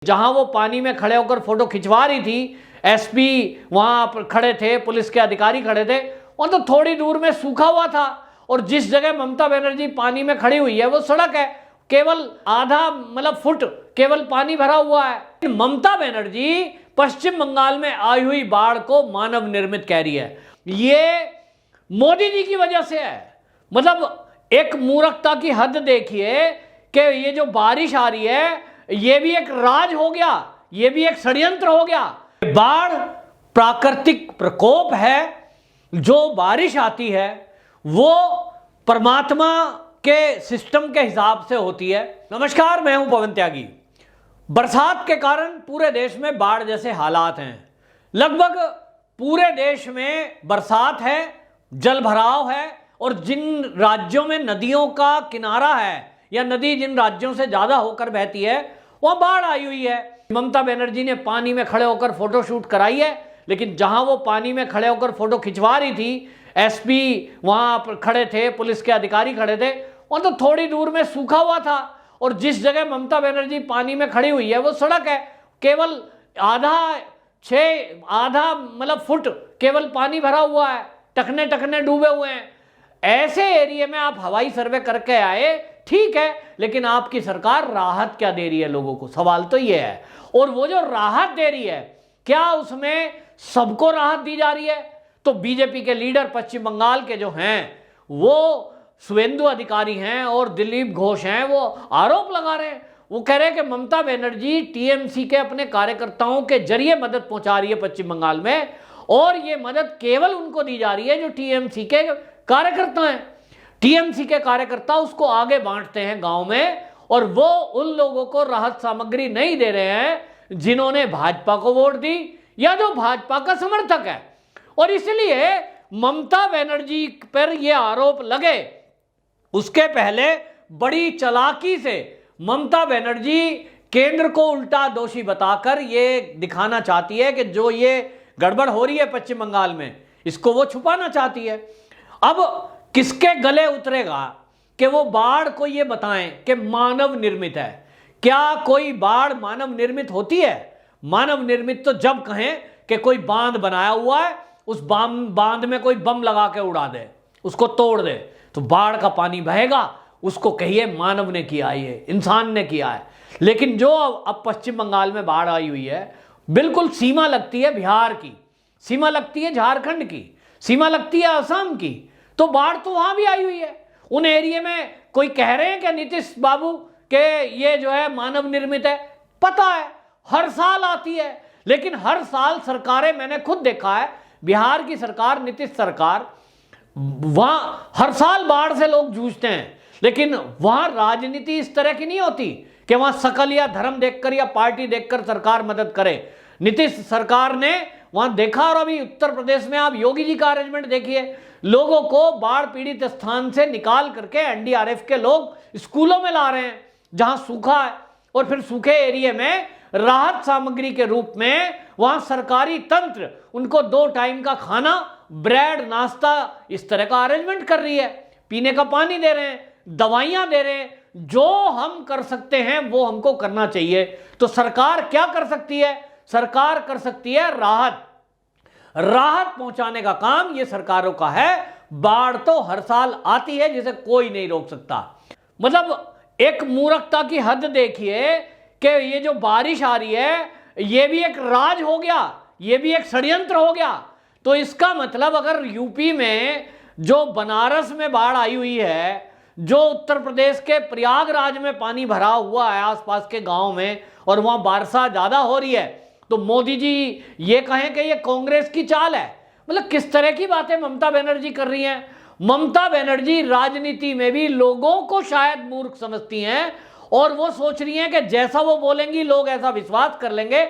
जहां वो पानी में खड़े होकर फोटो खिंचवा रही थी, एसपी वहां पर खड़े थे, पुलिस के अधिकारी खड़े थे, वहां तो थोड़ी दूर में सूखा हुआ था। और जिस जगह ममता बनर्जी पानी में खड़ी हुई है वो सड़क है, केवल आधा मतलब फुट केवल पानी भरा हुआ है। ममता बनर्जी पश्चिम बंगाल में आई हुई बाढ़ को मानव निर्मित कह रही है। ये मोदी जी की वजह से है। मतलब एक मूर्खता की हद देखिए कि ये जो बारिश आ रही है ये भी एक राज हो गया, ये भी एक षड्यंत्र हो गया। बाढ़ प्राकृतिक प्रकोप है। जो बारिश आती है वो परमात्मा के सिस्टम के हिसाब से होती है। नमस्कार, मैं हूं पवन त्यागी। बरसात के कारण पूरे देश में बाढ़ जैसे हालात हैं। लगभग पूरे देश में बरसात है, जल भराव है, और जिन राज्यों में नदियों का किनारा है या नदी जिन राज्यों से ज्यादा होकर बहती है वहां बाढ़ आई हुई है। ममता बनर्जी ने पानी में खड़े होकर फोटो शूट कराई है, लेकिन जहां वो पानी में खड़े होकर फोटो खिंचवा रही थी, एसपी वहां पर खड़े थे, पुलिस के अधिकारी खड़े थे, वहां तो थोड़ी दूर में सूखा हुआ था। और जिस जगह ममता बनर्जी पानी में खड़ी हुई है वो सड़क है, केवल आधा मतलब फुट केवल पानी भरा हुआ है, टखने टखने डूबे हुए हैं। ऐसे एरिया में आप हवाई सर्वे करके आए, ठीक है, लेकिन आपकी सरकार राहत क्या दे रही है लोगों को? सवाल तो ये है। और वो जो राहत दे रही है, क्या उसमें सबको राहत दी जा रही है? तो बीजेपी के लीडर पश्चिम बंगाल के जो हैं वो शुवेंदु अधिकारी हैं और दिलीप घोष हैं, वो आरोप लगा रहे हैं। वो कह रहे हैं कि ममता बनर्जी टीएमसी के अपने कार्यकर्ताओं के जरिए मदद पहुंचा रही है पश्चिम बंगाल में, और ये मदद केवल उनको दी जा रही है जो टीएमसी के कार्यकर्ता हैं। टीएमसी के कार्यकर्ता उसको आगे बांटते हैं गांव में, और वो उन लोगों को राहत सामग्री नहीं दे रहे हैं जिन्होंने भाजपा को वोट दी या जो भाजपा का समर्थक है। और इसलिए ममता बनर्जी पर यह आरोप लगे उसके पहले बड़ी चालाकी से ममता बनर्जी केंद्र को उल्टा दोषी बताकर ये दिखाना चाहती है कि जो ये गड़बड़ हो रही है पश्चिम बंगाल में, इसको वो छुपाना चाहती है। अब किसके गले उतरेगा कि वो बाढ़ को ये बताएं कि मानव निर्मित है? क्या कोई बाढ़ मानव निर्मित होती है? मानव निर्मित तो जब कहें कि कोई बांध बनाया हुआ है, उस बांध में कोई बम लगा के उड़ा दे, उसको तोड़ दे, तो बाढ़ का पानी बहेगा, उसको कहिए मानव ने किया, ये इंसान ने किया है। लेकिन जो अब पश्चिम बंगाल में बाढ़ आई हुई है, बिल्कुल सीमा लगती है बिहार की, सीमा लगती है झारखंड की, सीमा लगती है असम की, तो बाढ़ तो वहां भी आई हुई है। उन एरिया में कोई कह रहे हैं कि नीतीश बाबू के ये जो है मानव निर्मित है? पता है, हर साल आती है, लेकिन हर साल सरकारें, मैंने खुद देखा है, बिहार की सरकार, नीतीश सरकार, वहां हर साल बाढ़ से लोग जूझते हैं, लेकिन वहां राजनीति इस तरह की नहीं होती कि वहां शकल या धर्म देखकर या पार्टी देखकर सरकार मदद करे। नीतीश सरकार ने वहां देखा, और अभी उत्तर प्रदेश में आप योगी जी का अरेंजमेंट देखिए, लोगों को बाढ़ पीड़ित स्थान से निकाल करके एनडीआरएफ के लोग स्कूलों में ला रहे हैं जहां सूखा है, और फिर सूखे एरिया में राहत सामग्री के रूप में वहां सरकारी तंत्र उनको 2 टाइम का खाना, ब्रेड, नाश्ता, इस तरह का अरेंजमेंट कर रही है, पीने का पानी दे रहे हैं, दवाइयां दे रहे हैं। जो हम कर सकते हैं वो हमको करना चाहिए। तो सरकार क्या कर सकती है? सरकार कर सकती है राहत पहुंचाने का काम ये सरकारों का है। बाढ़ तो हर साल आती है, जिसे कोई नहीं रोक सकता। मतलब एक मूर्खता की हद देखिए कि ये जो बारिश आ रही है ये भी एक राज हो गया, ये भी एक षड्यंत्र हो गया। तो इसका मतलब अगर यूपी में जो बनारस में बाढ़ आई हुई है, जो उत्तर प्रदेश के प्रयागराज में पानी भरा हुआ है आसपास के गांव में, और वहां बारिशा ज्यादा हो रही है, तो मोदी जी ये कहें कि ये कांग्रेस की चाल है? मतलब किस तरह की बातें ममता बनर्जी कर रही हैं? ममता बनर्जी राजनीति में भी लोगों को शायद मूर्ख समझती हैं, और वो सोच रही हैं कि जैसा वो बोलेंगी लोग ऐसा विश्वास कर लेंगे।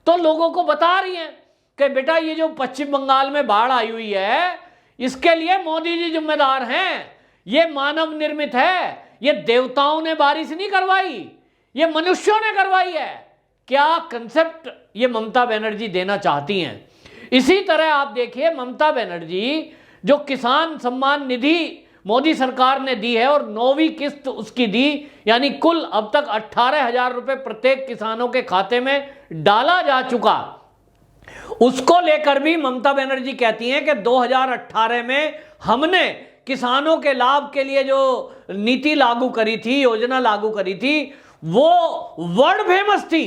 तो लोगों को बता रही हैं कि बेटा ये जो पश्चिम बंगाल में बाढ़ आई हुई है इसके लिए मोदी जी जिम्मेदार हैं, ये मानव निर्मित है, ये देवताओं ने बारिश नहीं करवाई, ये मनुष्यों ने करवाई है। क्या कंसेप्ट ये ममता बनर्जी देना चाहती हैं? इसी तरह आप देखिए, ममता बनर्जी जो किसान सम्मान निधि मोदी सरकार ने दी है और 9वीं किस्त उसकी दी, यानी कुल अब तक 18,000 रुपए प्रत्येक किसानों के खाते में डाला जा चुका। उसको लेकर भी ममता बनर्जी कहती हैं कि 2018 में हमने किसानों के लाभ के लिए जो नीति लागू करी थी, योजना लागू करी थी, वो वर्ल्ड फेमस थी,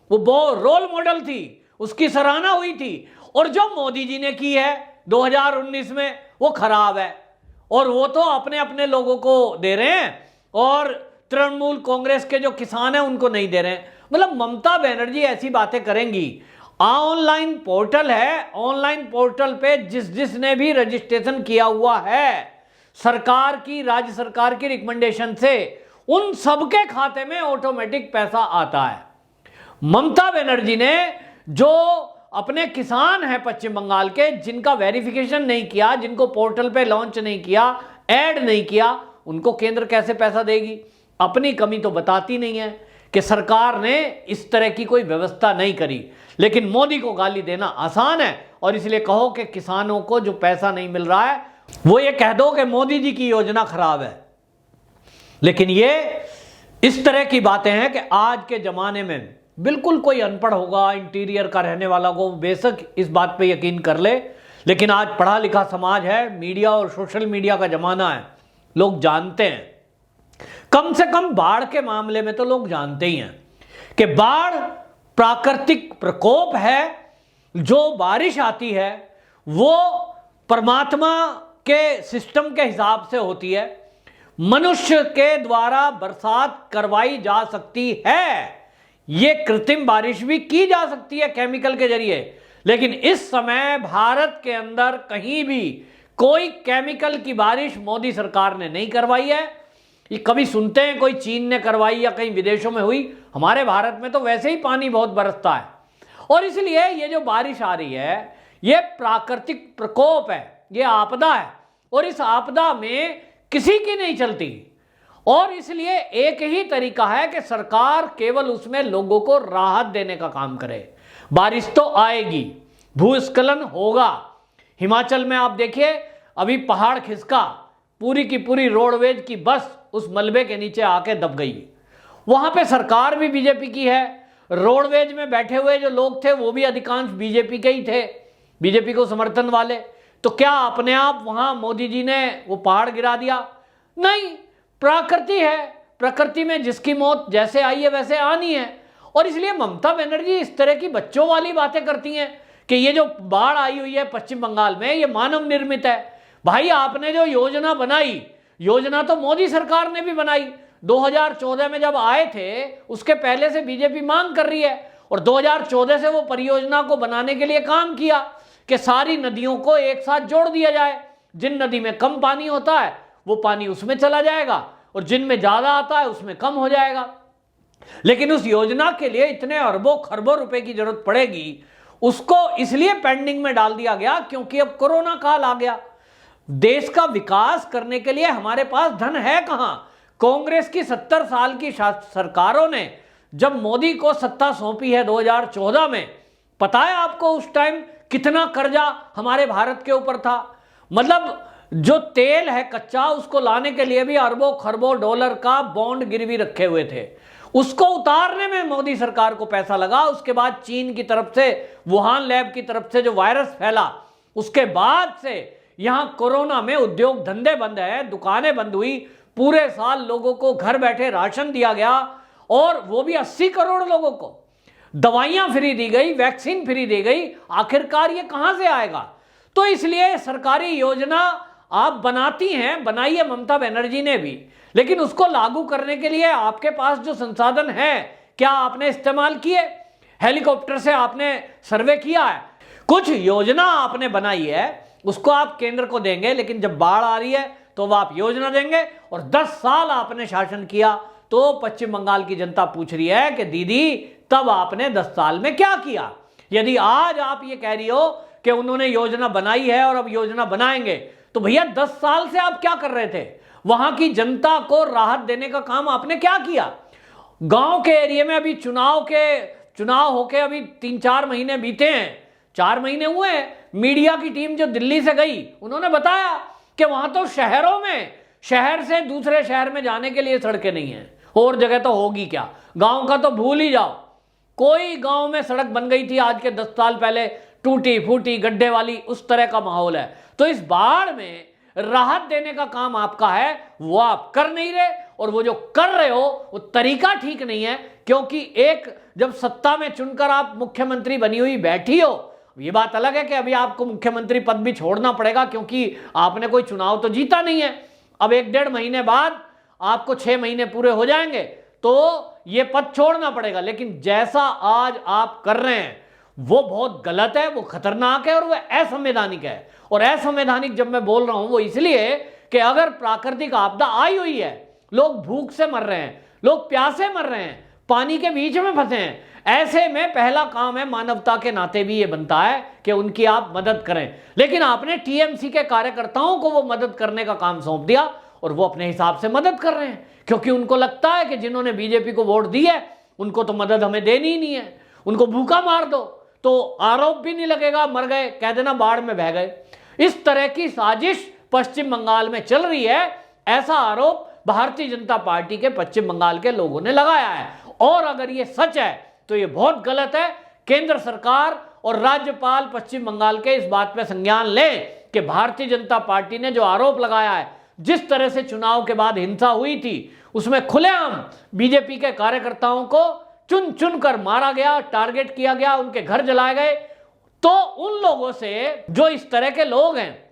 वो रोल मॉडल थी, उसकी सराहना हुई थी। और जो मोदी जी ने की है 2019 में वो खराब है, और वो तो अपने अपने लोगों को दे रहे हैं और तृणमूल कांग्रेस के जो किसान हैं उनको नहीं दे रहे हैं। मतलब ममता बनर्जी ऐसी बातें करेंगी। ऑनलाइन पोर्टल है, ऑनलाइन पोर्टल पे जिसने भी रजिस्ट्रेशन किया हुआ है सरकार की, राज्य सरकार की रिकमेंडेशन से, उन सबके खाते में ऑटोमेटिक पैसा आता है। ममता बनर्जी ने जो अपने किसान हैं पश्चिम बंगाल के, जिनका वेरिफिकेशन नहीं किया, जिनको पोर्टल पे लॉन्च नहीं किया, ऐड नहीं किया, उनको केंद्र कैसे पैसा देगी? अपनी कमी तो बताती नहीं है कि सरकार ने इस तरह की कोई व्यवस्था नहीं करी। लेकिन मोदी को गाली देना आसान है, और इसलिए कहो कि किसानों को जो पैसा नहीं मिल रहा है वो ये कह दो कि मोदी जी की योजना खराब है। लेकिन ये इस तरह की बातें हैं कि आज के जमाने में बिल्कुल कोई अनपढ़ होगा, इंटीरियर का रहने वाला को बेशक इस बात पे यकीन कर ले, लेकिन आज पढ़ा लिखा समाज है, मीडिया और सोशल मीडिया का जमाना है, लोग जानते हैं। कम से कम बाढ़ के मामले में तो लोग जानते ही हैं कि बाढ़ प्राकृतिक प्रकोप है। जो बारिश आती है वो परमात्मा के सिस्टम के हिसाब से होती है। मनुष्य के द्वारा बरसात करवाई जा सकती है, ये कृत्रिम बारिश भी की जा सकती है केमिकल के जरिए, लेकिन इस समय भारत के अंदर कहीं भी कोई केमिकल की बारिश मोदी सरकार ने नहीं करवाई है। ये कभी सुनते हैं कोई चीन ने करवाई या कहीं विदेशों में हुई, हमारे भारत में तो वैसे ही पानी बहुत बरसता है। और इसलिए ये जो बारिश आ रही है ये प्राकृतिक प्रकोप है, ये आपदा है, और इस आपदा में किसी की नहीं चलती। और इसलिए एक ही तरीका है कि सरकार केवल उसमें लोगों को राहत देने का काम करे। बारिश तो आएगी, भूस्खलन होगा। हिमाचल में आप देखिए अभी पहाड़ खिसका, पूरी की पूरी रोडवेज की बस उस मलबे के नीचे आके दब गई। वहां पे सरकार भी बीजेपी की है, रोडवेज में बैठे हुए जो लोग थे वो भी अधिकांश बीजेपी के ही थे, बीजेपी को समर्थन वाले। तो क्या अपने आप वहां मोदी जी ने वो पहाड़ गिरा दिया? नहीं, प्रकृति है, प्रकृति में जिसकी मौत जैसे आई है वैसे आनी है। और इसलिए ममता बनर्जी इस तरह की बच्चों वाली बातें करती हैं कि ये जो बाढ़ आई हुई है पश्चिम बंगाल में ये मानव निर्मित है। भाई आपने जो योजना बनाई, योजना तो मोदी सरकार ने भी बनाई। 2014 में जब आए थे उसके पहले से बीजेपी मांग कर रही है, और 2014 से वो परियोजना को बनाने के लिए काम किया कि सारी नदियों को एक साथ जोड़ दिया जाए। जिन नदी में कम पानी होता है वो पानी उसमें चला जाएगा, और जिनमें ज्यादा आता है उसमें कम हो जाएगा। लेकिन उस योजना के लिए इतने अरबों खरबों रुपए की जरूरत पड़ेगी, उसको इसलिए पेंडिंग में डाल दिया गया क्योंकि अब कोरोना काल आ गया। देश का विकास करने के लिए हमारे पास धन है कहां? कांग्रेस की 70 साल की सरकारों ने जब मोदी को सत्ता सौंपी है 2014 में, पता है आपको उस टाइम कितना कर्जा हमारे भारत के ऊपर था? मतलब जो तेल है कच्चा, उसको लाने के लिए भी अरबों खरबों डॉलर का बॉन्ड गिरवी रखे हुए थे। उसको उतारने में मोदी सरकार को पैसा लगा। उसके बाद चीन की तरफ से, वुहान लैब की तरफ से जो वायरस फैला, उसके बाद से यहां कोरोना में उद्योग धंधे बंद है, दुकानें बंद हुई, पूरे साल लोगों को घर बैठे राशन दिया गया, और वो भी 80 करोड़ लोगों को दवाइयां फ्री दी गई, वैक्सीन फ्री दी गई। आखिरकार ये कहां से आएगा? तो इसलिए सरकारी योजना आप बनाती हैं, बनाई है ममता बनर्जी ने भी, लेकिन उसको लागू करने के लिए आपके पास जो संसाधन है क्या आपने इस्तेमाल किए? हेलीकॉप्टर से आपने सर्वे किया है? कुछ योजना आपने बनाई है, उसको आप केंद्र को देंगे, लेकिन जब बाढ़ आ रही है तो वह आप योजना देंगे। और 10 साल आपने शासन किया, तो पश्चिम बंगाल की जनता पूछ रही है कि दीदी तब आपने 10 साल में क्या किया? यदि आज आप ये कह रही हो कि उन्होंने योजना बनाई है और अब योजना बनाएंगे, तो भैया 10 साल से आप क्या कर रहे थे? वहां की जनता को राहत देने का काम आपने क्या किया? गांव के एरिया में अभी चुनाव होके अभी 3-4 महीने बीते हैं, 4 महीने हुए हैं। मीडिया की टीम जो दिल्ली से गई, उन्होंने बताया कि वहां तो शहरों में, शहर से दूसरे शहर में जाने के लिए सड़कें नहीं है, और जगह तो होगी क्या, गांव का तो भूल ही जाओ। कोई गांव में सड़क बन गई थी आज के 10 साल पहले, टूटी फूटी गड्ढे वाली, उस तरह का माहौल है। तो इस बाढ़ में राहत देने का काम आपका है, वो आप कर नहीं रहे, और वो जो कर रहे हो वो तरीका ठीक नहीं है। क्योंकि एक जब सत्ता में चुनकर आप मुख्यमंत्री बनी हुई बैठी हो, ये बात अलग है कि अभी आपको मुख्यमंत्री पद भी छोड़ना पड़ेगा क्योंकि आपने कोई चुनाव तो जीता नहीं है। अब 1-1.5 महीने बाद आपको 6 महीने पूरे हो जाएंगे तो ये पद छोड़ना पड़ेगा। लेकिन जैसा आज आप कर रहे हैं वो बहुत गलत है, वो खतरनाक है और वो असंवैधानिक है। और असंवैधानिक जब मैं बोल रहा हूं वो इसलिए कि अगर प्राकृतिक आपदा आई हुई है, लोग भूख से मर रहे हैं, लोग प्यासे मर रहे हैं, पानी के बीच में फंसे हैं, ऐसे में पहला काम है, मानवता के नाते भी ये बनता है कि उनकी आप मदद करें। लेकिन आपने टीएमसी के कार्यकर्ताओं को वो मदद करने का काम सौंप दिया और वो अपने हिसाब से मदद कर रहे हैं, क्योंकि उनको लगता है कि जिन्होंने बीजेपी को वोट दी है उनको तो मदद हमें देनी ही नहीं है, उनको भूखा मार दो तो आरोप भी नहीं लगेगा, मर गए कह देना, बाढ़ में बह गए। इस तरह की साजिश पश्चिम बंगाल में चल रही है, ऐसा आरोप भारतीय जनता पार्टी के पश्चिम बंगाल के लोगों ने लगाया है। और अगर ये सच है तो ये बहुत गलत है। केंद्र सरकार और राज्यपाल पश्चिम बंगाल के इस बात पे संज्ञान लें कि भारतीय जनता पार्टी ने जो आरोप लगाया है, जिस तरह से चुनाव के बाद हिंसा हुई थी, उसमें खुलेआम बीजेपी के कार्यकर्ताओं को चुन चुन कर मारा गया, टारगेट किया गया, उनके घर जलाए गए। तो उन लोगों से, जो इस तरह के लोग हैं,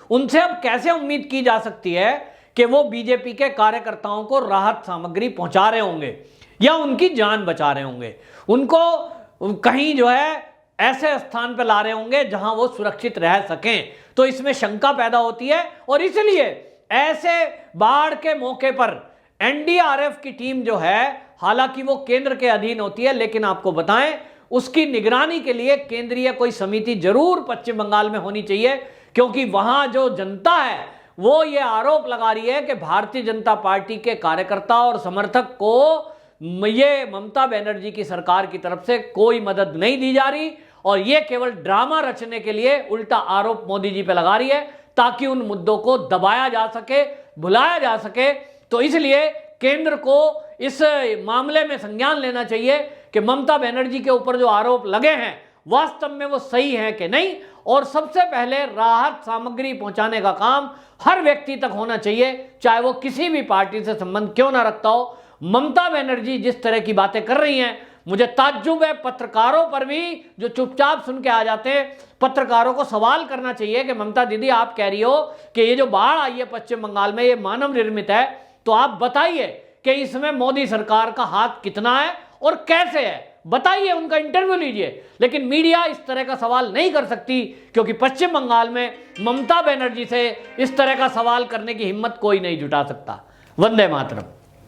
उनसे अब कैसे उम्मीद की जा सकती है कि वो बीजेपी के कार्यकर्ताओं को राहत सामग्री पहुंचा रहे होंगे या उनकी जान बचा रहे होंगे, उनको कहीं जो है ऐसे स्थान पर ला रहे होंगे जहां वो सुरक्षित रह सकें। तो इसमें शंका पैदा होती है और इसलिए ऐसे बाढ़ के मौके पर एनडीआरएफ की टीम जो है, हालांकि वो केंद्र के अधीन होती है, लेकिन आपको बताएं उसकी निगरानी के लिए केंद्रीय कोई समिति जरूर पश्चिम बंगाल में होनी चाहिए। क्योंकि वहां जो जनता है वो ये आरोप लगा रही है कि भारतीय जनता पार्टी के कार्यकर्ता और समर्थक को ये ममता बनर्जी की सरकार की तरफ से कोई मदद नहीं दी जा रही, और ये केवल ड्रामा रचने के लिए उल्टा आरोप मोदी जी पे लगा रही है ताकि उन मुद्दों को दबाया जा सके, भुलाया जा सके। तो इसलिए केंद्र को इस मामले में संज्ञान लेना चाहिए कि ममता बनर्जी के ऊपर जो आरोप लगे हैं वास्तव में वो सही है कि नहीं, और सबसे पहले राहत सामग्री पहुंचाने का काम हर व्यक्ति तक होना चाहिए, चाहे वो किसी भी पार्टी से संबंध क्यों ना रखता हो। ममता बनर्जी जिस तरह की बातें कर रही हैं, मुझे ताज्जुब है, पत्रकारों पर भी जो चुपचाप सुन के आ जाते हैं, पत्रकारों को सवाल करना चाहिए कि ममता दीदी आप कह रही हो कि ये जो बाढ़ आई है पश्चिम बंगाल में ये मानव निर्मित है, तो आप बताइए कि इसमें मोदी सरकार का हाथ कितना है और कैसे है, बताइए, उनका इंटरव्यू लीजिए। लेकिन मीडिया इस तरह का सवाल नहीं कर सकती क्योंकि पश्चिम बंगाल में ममता बनर्जी से इस तरह का सवाल करने की हिम्मत कोई नहीं जुटा सकता। वंदे मातरम।